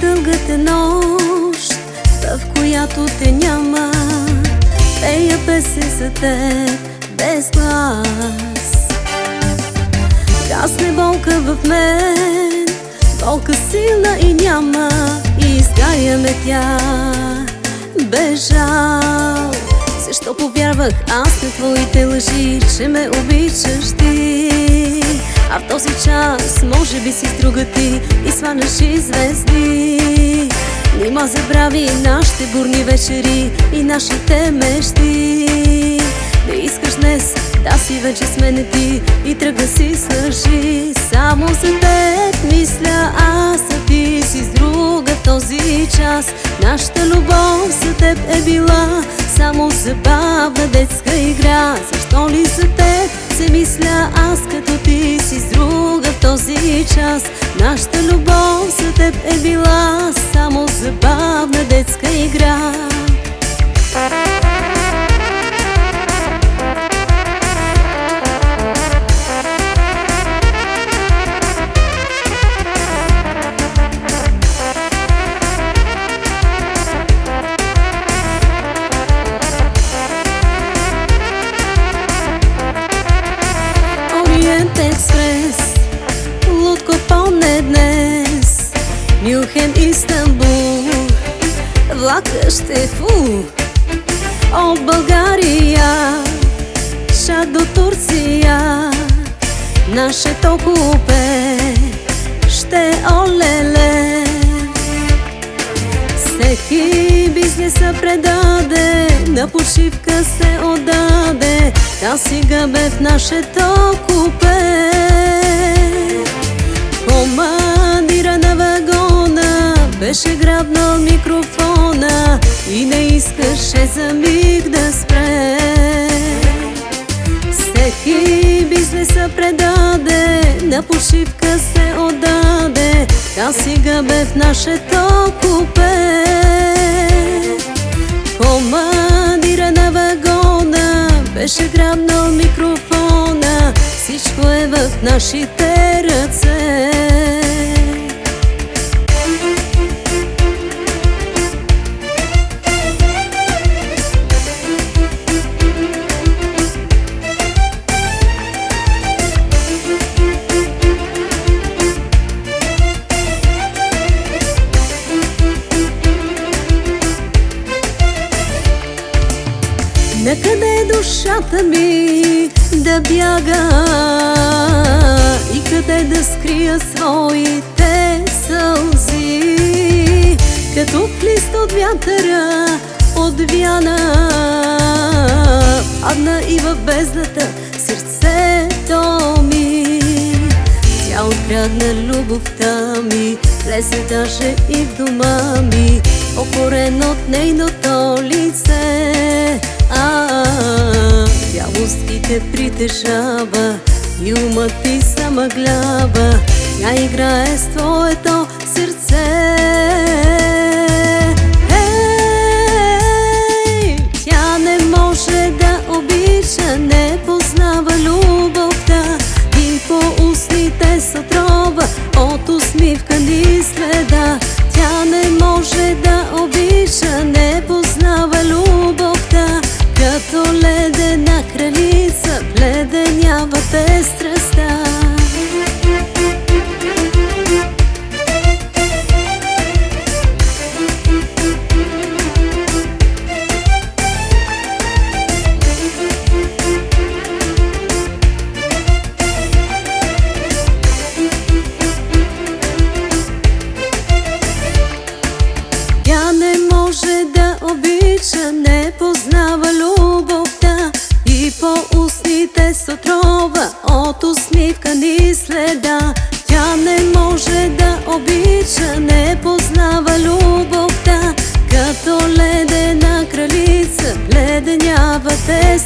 дългата нощ, в която те няма, пея песен за теб без глас. Гасне болка в мен, болка силна и няма, и изгаряме тя без жал. Защо повярвах аз на твоите лъжи, че ме обичаш ти, а в този час може би си с друга ти и сваляш и звезди. Нима забрави нашите бурни вечери и нашите мечти. Не искаш днес да си вече с мене ти и тръгна си с лъжи. Само за теб мисля аз, а ти си с друга в този час. Нашата любов за теб е била само забавна детска игра. Защо ли за теб се мисля аз, като ти си с друга в този час? Нашата любов за теб е била само забавна детска игра. Експрес, лудко поне днес, Мюнхен, Истанбул, влака ще фу. От България ша до Турция, нашето купе ще олеле. Всеки бизнеса предаде, на почивка се отдаде, та сега бе в нашето купе. Командира на вагона беше грабнал микрофона и не искаше за миг да спре. Всеки бизнеса предаде, на почивка се отдаде, та сега бе в нашето купе. Командира на вагона беше грабнал микрофона, всичко е в нашите ръце. Накъде душата ми да бяга и къде да скрия своите сълзи? Като лист от вятъра отвяна, падна и в бездната сърцето ми. Тя открадна любовта ми, влезе даже и в дома ми, покорен от нейното лице. Бялост те притежава и умът ти замъглява, тя играе с твоето сърце. Тя не може да обича, не познава любовта и по устните се отрова, от усмивка ни следа. Тя не може да обича, не познава любовта, като ледена кралица пледенява без страстта. Тя не може да обича, не познава любовта и по устните се отрова, от усмивка ни следа. Тя не може да обича, не познава любовта, като ледена кралица пледенява без